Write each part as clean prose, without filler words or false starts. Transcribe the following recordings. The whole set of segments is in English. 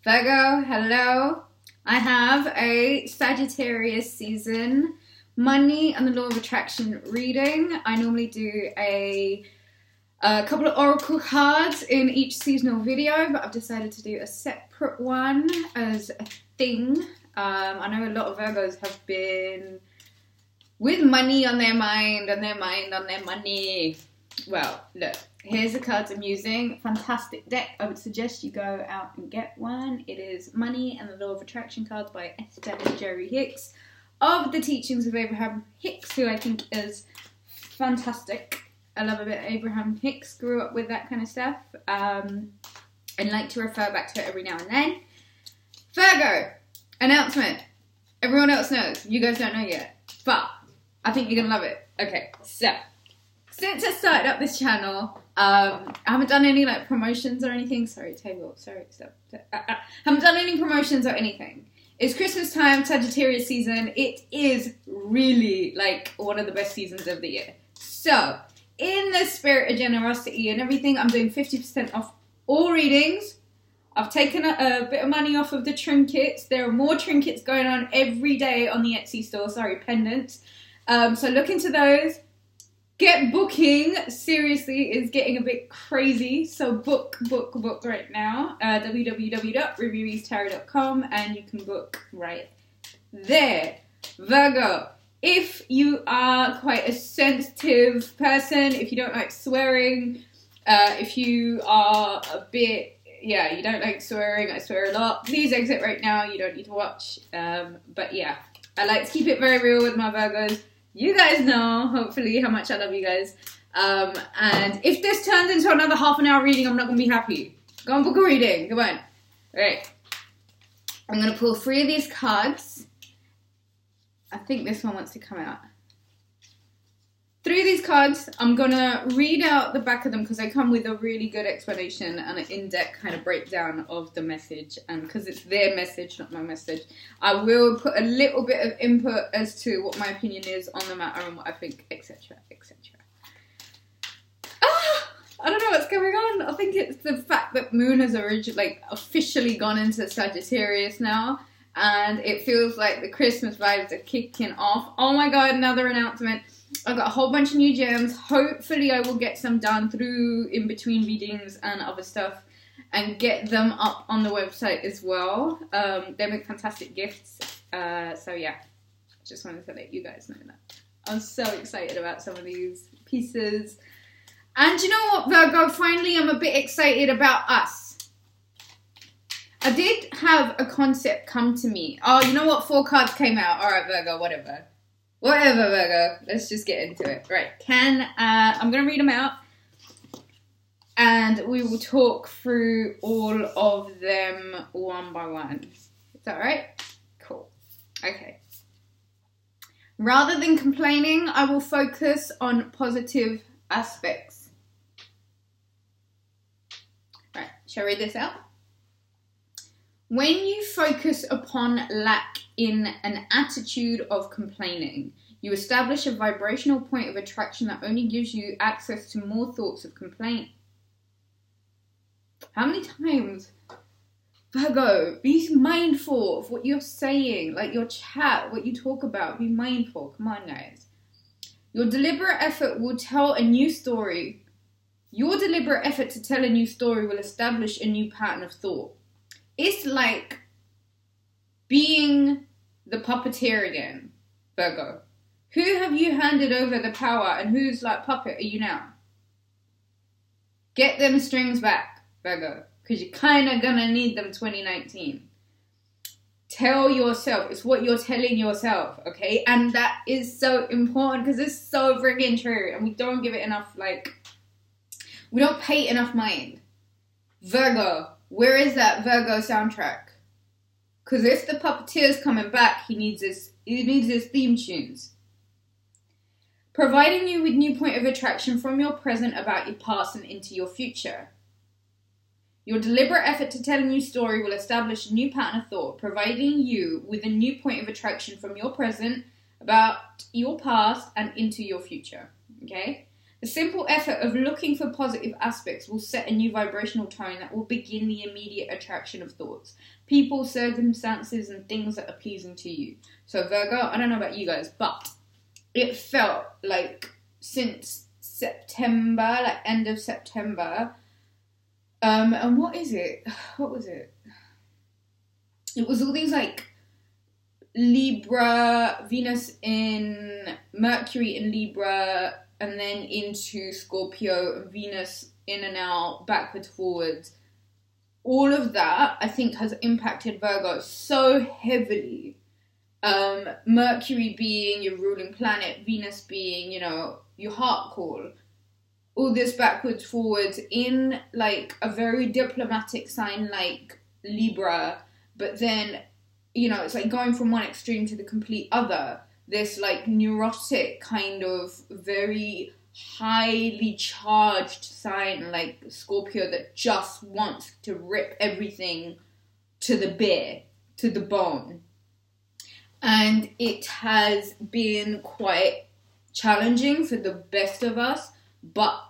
Virgo, hello. I have a Sagittarius season money and the law of attraction reading. I normally do a couple of oracle cards in each seasonal video, but I've decided to do a separate one as a thing. I know a lot of Virgos have been with money on their mind and their mind on their money. Well, look, here's the cards I'm using. Fantastic deck. I would suggest you go out and get one. It is Money and the Law of Attraction cards by Esther and Hicks of the Teachings of Abraham Hicks, who I think is fantastic. I love a bit of Abraham Hicks. Grew up with that kind of stuff. And like to refer back to it every now and then. Virgo, announcement. Everyone else knows. You guys don't know yet. But I think you're going to love it. Okay, so since I started up this channel, I haven't done any like promotions or anything. Sorry, table. Sorry, stop. Haven't done any promotions or anything. It's Christmas time, Sagittarius season. It is really like one of the best seasons of the year. So, in the spirit of generosity and everything, I'm doing 50% off all readings. I've taken a bit of money off of the trinkets. There are more trinkets going on every day on the Etsy store. Sorry, pendants. So look into those. Get booking, seriously, is getting a bit crazy. So book right now. www.rubyreestarot.com and you can book right there. Virgo, if you are quite a sensitive person, if you don't like swearing, if you are a bit, you don't like swearing, I swear a lot, please exit right now. You don't need to watch. But yeah, I like to keep it very real with my Virgos. You guys know, hopefully, how much I love you guys. And if this turns into another half an hour reading, I'm not going to be happy. Go and book a reading. Come on. All right. I'm going to pull 3 of these cards. I think this one wants to come out. 3 of these cards. I'm going to read out the back of them because they come with a really good explanation and an in-depth kind of breakdown of the message. And because it's their message, not my message, I will put a little bit of input as to what my opinion is on the matter and what I think, etc., etc. I don't know what's going on. I think it's the fact that Moon has officially gone into Sagittarius now. And it feels like the Christmas vibes are kicking off. Oh my god, another announcement. I've got a whole bunch of new gems. Hopefully I will get some done through in between readings and other stuff and get them up on the website as well. They make fantastic gifts. So yeah, just wanted to let you guys know that. I'm so excited about some of these pieces. And you know what, Virgo? Finally, I'm a bit excited about us. I did have a concept come to me. Oh, you know what? 4 cards came out. All right, Virgo, whatever. Whatever, Virgo. Let's just get into it. Right. I'm going to read them out. And we will talk through all of them one by one. Is that all right? Cool. Okay. Rather than complaining, I will focus on positive aspects. All right. Shall I read this out? When you focus upon lack in an attitude of complaining, you establish a vibrational point of attraction that only gives you access to more thoughts of complaint. How many times, Virgo, be mindful of what you're saying, like your chat, what you talk about, be mindful. Come on, guys. Your deliberate effort will tell a new story. Your deliberate effort to tell a new story will establish a new pattern of thought. It's like being the puppeteer again, Virgo. Who have you handed over the power and whose like puppet are you now? Get them strings back, Virgo, because you're kind of going to need them 2019. Tell yourself. It's what you're telling yourself, okay? And that is so important because it's so friggin' true and we don't give it enough, we don't pay enough mind. Virgo. Where is that Virgo soundtrack? Because if the puppeteer's coming back, he needs his theme tunes. Providing you with new point of attraction from your present about your past and into your future. Your deliberate effort to tell a new story will establish a new pattern of thought, providing you with a new point of attraction from your present about your past and into your future. Okay? The simple effort of looking for positive aspects will set a new vibrational tone that will begin the immediate attraction of thoughts, people, circumstances, and things that are pleasing to you. So Virgo, I don't know about you guys, but it felt like since September, like end of September, and what was it? It was all these like Libra, Venus in Mercury in Libra, and then into Scorpio, Venus in and out, backwards, forwards. All of that, I think, has impacted Virgo so heavily. Mercury being your ruling planet, Venus being, you know, your heart call. All this backwards, forwards in like a very diplomatic sign like Libra, but then, you know, it's like going from one extreme to the complete other. This like neurotic kind of very highly charged sign like Scorpio that just wants to rip everything to the bare, to the bone. And it has been quite challenging for the best of us, but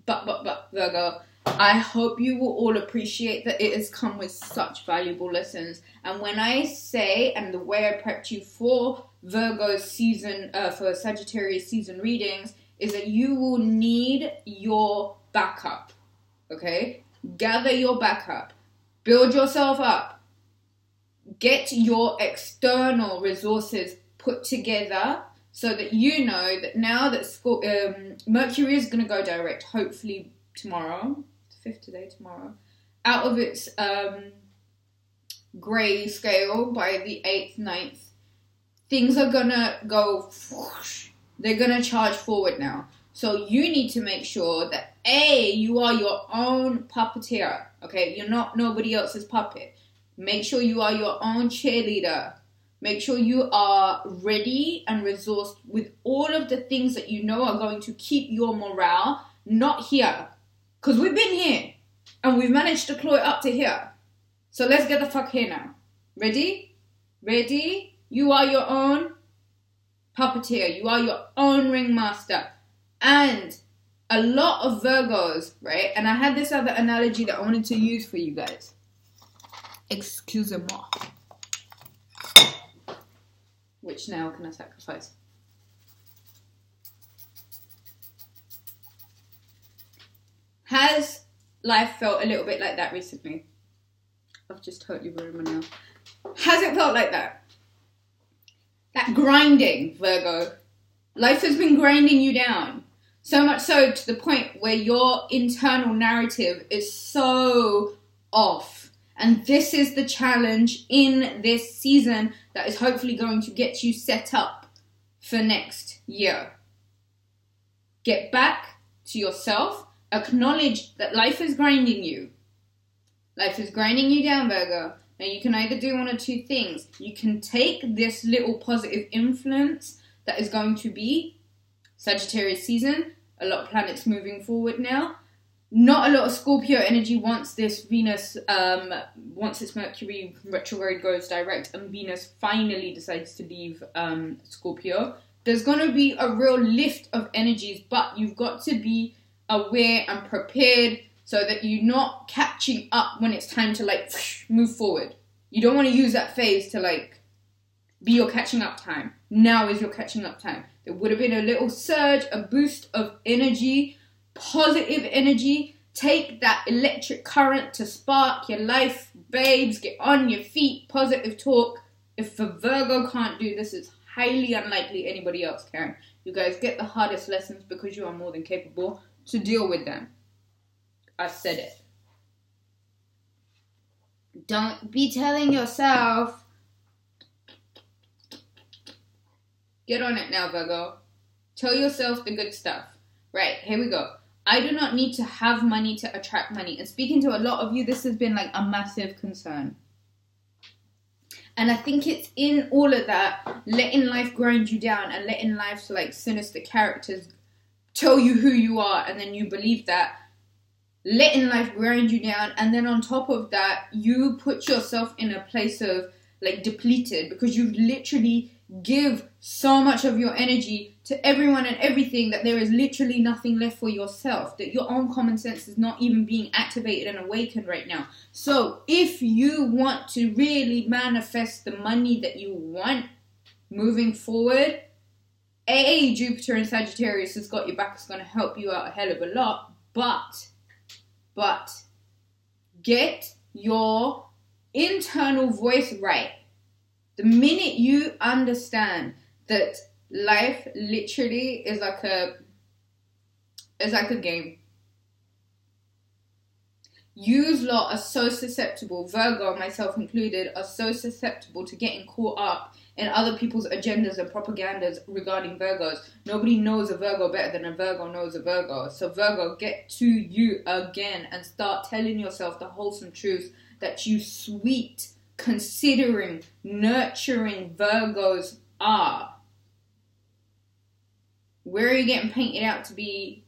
Virgo, I hope you will all appreciate that it has come with such valuable lessons. And when I say, and the way I prepped you for Virgo's season, for Sagittarius season readings, is that you will need your backup, okay? Gather your backup. Build yourself up. Get your external resources put together so that you know that now that Mercury is going to go direct, hopefully tomorrow, it's 5th today, tomorrow, out of its grey scale by the 8th, 9th, things are going to go whoosh. They're going to charge forward now. So you need to make sure that, A, you are your own puppeteer, okay? You're not nobody else's puppet. Make sure you are your own cheerleader. Make sure you are ready and resourced with all of the things that you know are going to keep your morale not here. Because we've been here and we've managed to claw it up to here. So let's get the fuck here now. Ready? Ready? You are your own puppeteer. You are your own ringmaster. And a lot of Virgos, right? And I had this other analogy that I wanted to use for you guys. Excusez-moi. Which nail can I sacrifice? Has life felt a little bit like that recently? I've just totally ruined my nail. Has it felt like that? That grinding, Virgo. Life has been grinding you down. So much so to the point where your internal narrative is so off. And this is the challenge in this season that is hopefully going to get you set up for next year. Get back to yourself. Acknowledge that life is grinding you. Life is grinding you down, Virgo. Now you can either do one or two things. You can take this little positive influence that is going to be Sagittarius season. A lot of planets moving forward now. Not a lot of Scorpio energy once this Venus, once this Mercury retrograde goes direct and Venus finally decides to leave Scorpio. There's going to be a real lift of energies, but you've got to be aware and prepared so that you're not catching up when it's time to like move forward. You don't want to use that phase to like be your catching up time. Now is your catching up time. There would have been a little surge, a boost of energy, positive energy. Take that electric current to spark your life, babes. Get on your feet. Positive talk. If a Virgo can't do this, it's highly unlikely anybody else can. You guys get the hardest lessons because you are more than capable to deal with them. I said it. Don't be telling yourself. Get on it now, Virgo. Tell yourself the good stuff. Right, here we go. I do not need to have money to attract money. And speaking to a lot of you, this has been like a massive concern. And I think it's in all of that, letting life grind you down and letting life's like sinister characters tell you who you are and then you believe that. Letting life grind you down, and then on top of that, you put yourself in a place of like depleted because you've literally give so much of your energy to everyone and everything that there is literally nothing left for yourself, that your own common sense is not even being activated and awakened right now. So if you want to really manifest the money that you want moving forward, Jupiter and Sagittarius has got your back. It's going to help you out a hell of a lot. But get your internal voice right. The minute you understand that life literally is like a game. You lot are so susceptible, Virgo, myself included, are so susceptible to getting caught up in other people's agendas and propagandas regarding Virgos. Nobody knows a Virgo better than a Virgo knows a Virgo. So Virgo, get to you again and start telling yourself the wholesome truth that you sweet, considering, nurturing Virgos are. Where are you getting painted out to be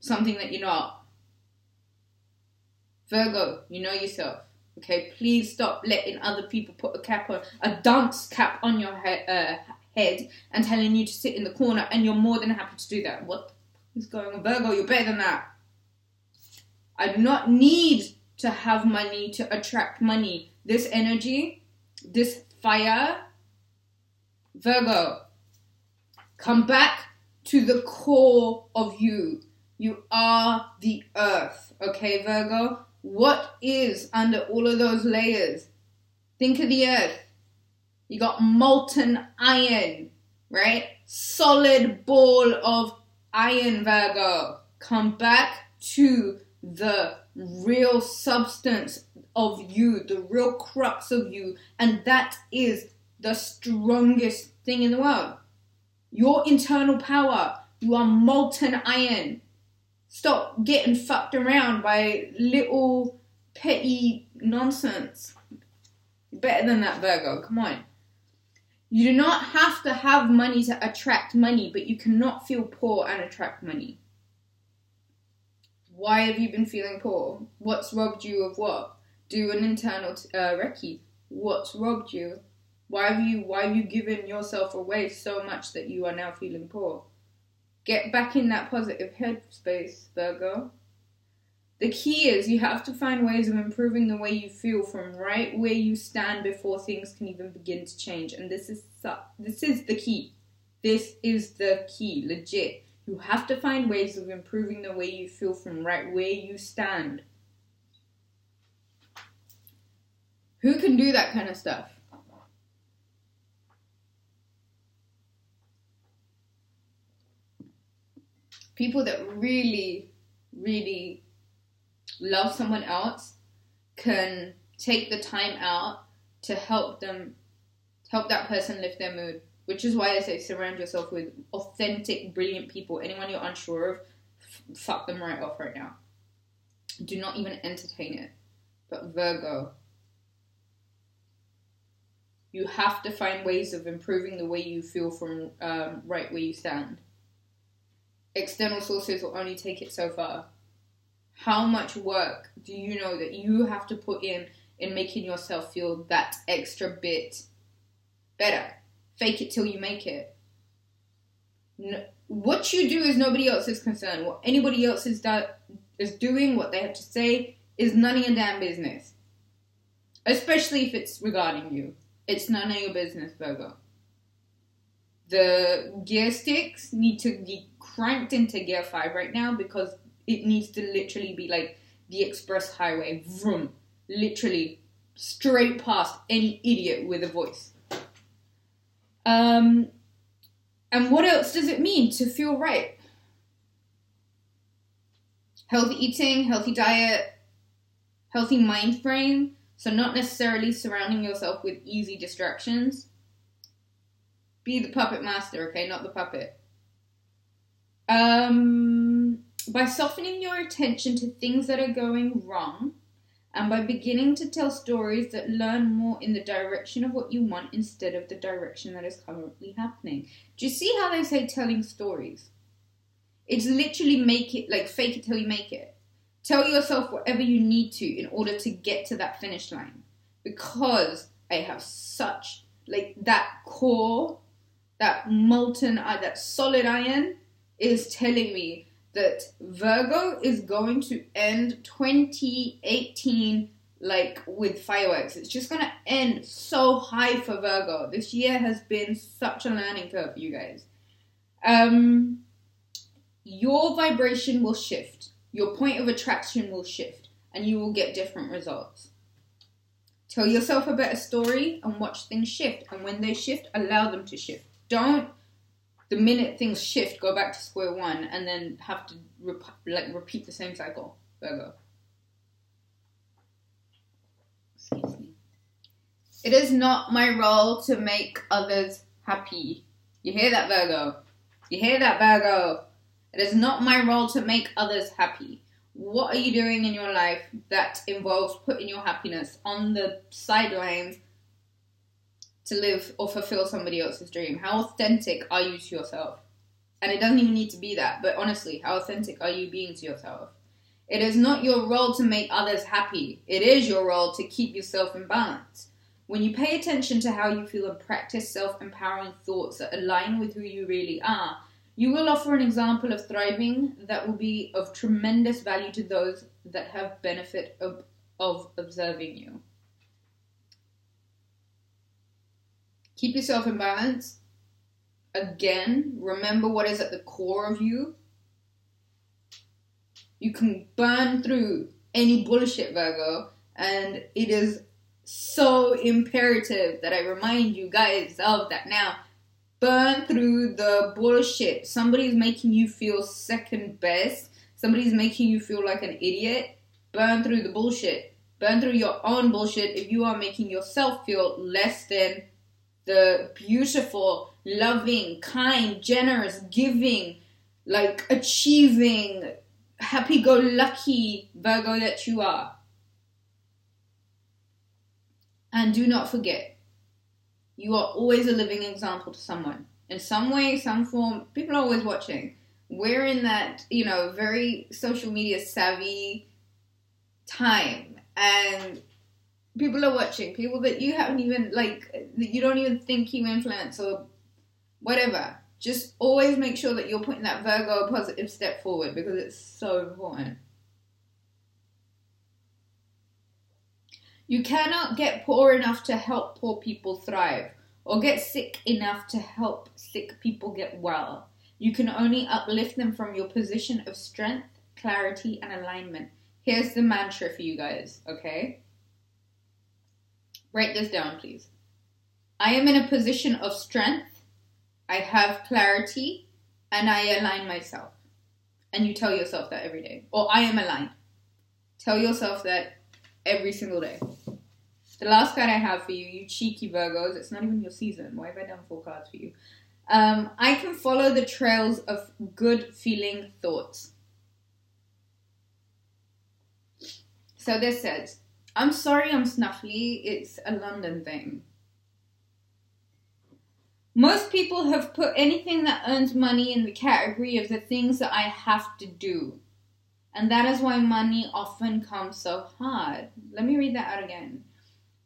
something that you're not? Virgo, you know yourself. Okay, please stop letting other people put a dunce cap on your head and telling you to sit in the corner, and you're more than happy to do that. What is going on? Virgo, you're better than that. I do not need to have money to attract money. This energy, this fire, Virgo, come back to the core of you. You are the earth, okay, Virgo? What is under all of those layers? Think of the earth. You got molten iron, right? Solid ball of iron, Virgo. Come back to the real substance of you, the real crux of you, and that is the strongest thing in the world. Your internal power. You are molten iron. Stop getting fucked around by little petty nonsense. Better than that, Virgo. Come on. You do not have to have money to attract money, but you cannot feel poor and attract money. Why have you been feeling poor? What's robbed you of what? Do an internal recce. What's robbed you? Why have you given yourself away so much that you are now feeling poor? Get back in that positive headspace, Virgo. The key is you have to find ways of improving the way you feel from right where you stand before things can even begin to change. And this is the key. This is the key, legit. You have to find ways of improving the way you feel from right where you stand. Who can do that kind of stuff? People that really, really love someone else can take the time out to help that person lift their mood. Which is why I say surround yourself with authentic, brilliant people. Anyone you're unsure of, fuck them right off right now. Do not even entertain it. But Virgo, you have to find ways of improving the way you feel from right where you stand. External sources will only take it so far. How much work do you know that you have to put in making yourself feel that extra bit better? Fake it till you make it. No, what you do is nobody else's concern. What anybody else is doing, what they have to say, is none of your damn business. Especially if it's regarding you. It's none of your business, Virgo. The gear sticks need to be cranked into gear 5 right now because it needs to literally be like the express highway. Vroom. Literally straight past any idiot with a voice. And what else does it mean to feel right? Healthy eating, healthy diet, healthy mind frame. So not necessarily surrounding yourself with easy distractions. Be the puppet master, okay? Not the puppet. By softening your attention to things that are going wrong, and by beginning to tell stories that learn more in the direction of what you want instead of the direction that is currently happening. Do you see how they say telling stories? It's literally fake it till you make it. Tell yourself whatever you need to in order to get to that finish line. Because I have such, that core that molten, that solid iron is telling me that Virgo is going to end 2018 like with fireworks. It's just going to end so high for Virgo. This year has been such a learning curve for you guys. Your vibration will shift. Your point of attraction will shift. And you will get different results. Tell yourself a better story and watch things shift. And when they shift, allow them to shift. Don't, the minute things shift, go back to square one and then have to repeat the same cycle. Virgo. Excuse me. It is not my role to make others happy. You hear that, Virgo? You hear that, Virgo? It is not my role to make others happy. What are you doing in your life that involves putting your happiness on the sidelines to live or fulfill somebody else's dream? How authentic are you to yourself? And it doesn't even need to be that, but honestly, how authentic are you being to yourself? It is not your role to make others happy. It is your role to keep yourself in balance. When you pay attention to how you feel and practice self-empowering thoughts that align with who you really are, you will offer an example of thriving that will be of tremendous value to those that have benefit of observing you. Keep yourself in balance. Again, remember what is at the core of you. You can burn through any bullshit, Virgo, and it is so imperative that I remind you guys of that now. Burn through the bullshit. Somebody's making you feel second best. Somebody's making you feel like an idiot. Burn through the bullshit. Burn through your own bullshit if you are making yourself feel less than the beautiful, loving, kind, generous, giving, like achieving, happy-go-lucky Virgo that you are. And do not forget, you are always a living example to someone. In some way, some form, people are always watching. We're in that, very social media savvy time. And people are watching. People that you haven't even, that you don't even think you influence or whatever. Just always make sure that you're putting that Virgo positive step forward because it's so important. You cannot get poor enough to help poor people thrive or get sick enough to help sick people get well. You can only uplift them from your position of strength, clarity, and alignment. Here's the mantra for you guys, okay? Write this down, please. I am in a position of strength, I have clarity, and I align myself. And you tell yourself that every day. Or I am aligned. Tell yourself that every single day. The last card I have for you, you cheeky Virgos, it's not even your season. Why have I done 4 cards for you? I can follow the trails of good feeling thoughts. So this says, I'm sorry I'm snuffly, it's a London thing. Most people have put anything that earns money in the category of the things that I have to do. And that is why money often comes so hard. Let me read that out again.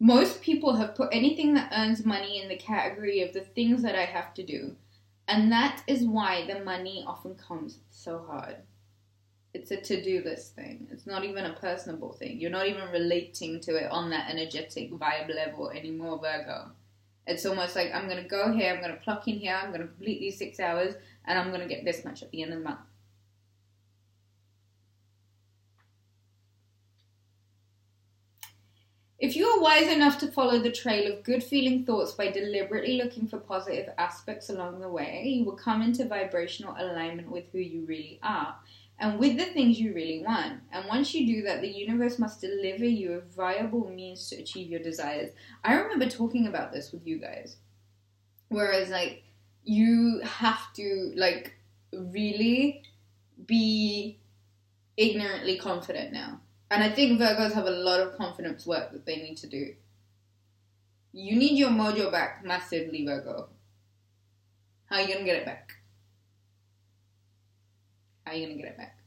Most people have put anything that earns money in the category of the things that I have to do. And that is why the money often comes so hard. It's a to-do list thing. It's not even a personable thing. You're not even relating to it on that energetic vibe level anymore, Virgo. It's almost like I'm going to go here, I'm going to clock in here, I'm going to complete these 6 hours, and I'm going to get this much at the end of the month. If you are wise enough to follow the trail of good feeling thoughts by deliberately looking for positive aspects along the way, you will come into vibrational alignment with who you really are and with the things you really want. And once you do that, the universe must deliver you a viable means to achieve your desires. I remember talking about this with you guys. Whereas, you have to, really be ignorantly confident now. And I think Virgos have a lot of confidence work that they need to do. You need your mojo back massively, Virgo. How are you going to get it back? How are you going to get it back?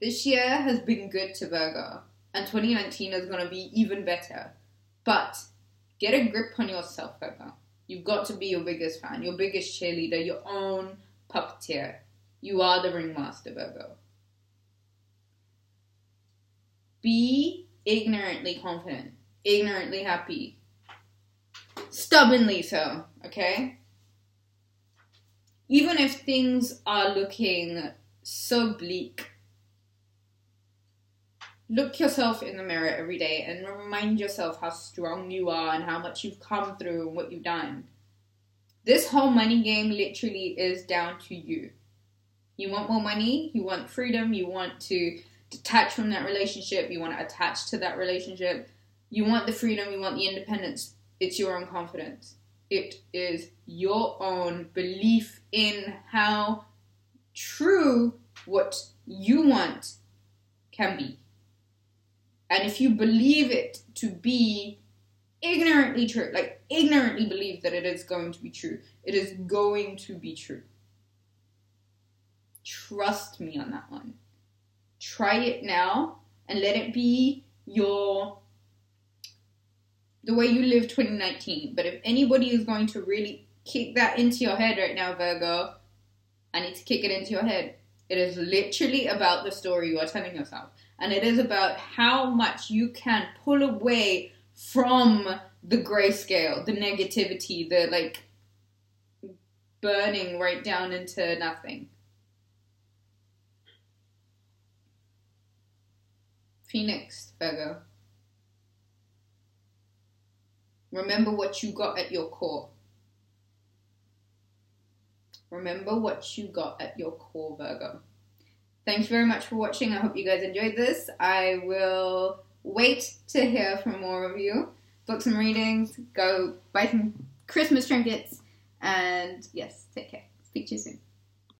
This year has been good to Virgo. And 2019 is going to be even better. But get a grip on yourself, Virgo. You've got to be your biggest fan, your biggest cheerleader, your own puppeteer. You are the ringmaster, Virgo. Be ignorantly confident, ignorantly happy, stubbornly so, okay? Even if things are looking so bleak, look yourself in the mirror every day and remind yourself how strong you are and how much you've come through and what you've done. This whole money game literally is down to you. You want more money, you want freedom, you want to detach from that relationship, you want to attach to that relationship, you want the freedom, you want the independence. It's your own confidence. It is your own belief in how true what you want can be. And if you believe it to be ignorantly true, like ignorantly believe that it is going to be true, it is going to be true. Trust me on that one. Try it now and let it be the way you live 2019. But if anybody is going to really kick that into your head right now, Virgo, I need to kick it into your head. It is literally about the story you are telling yourself. And it is about how much you can pull away from the grayscale, the negativity, the like burning right down into nothing. Phoenix, Virgo. Remember what you got at your core. Remember what you got at your core, Virgo. Thanks very much for watching. I hope you guys enjoyed this. I will wait to hear from more of you. Book some readings, go buy some Christmas trinkets, and yes, take care. Speak to you soon.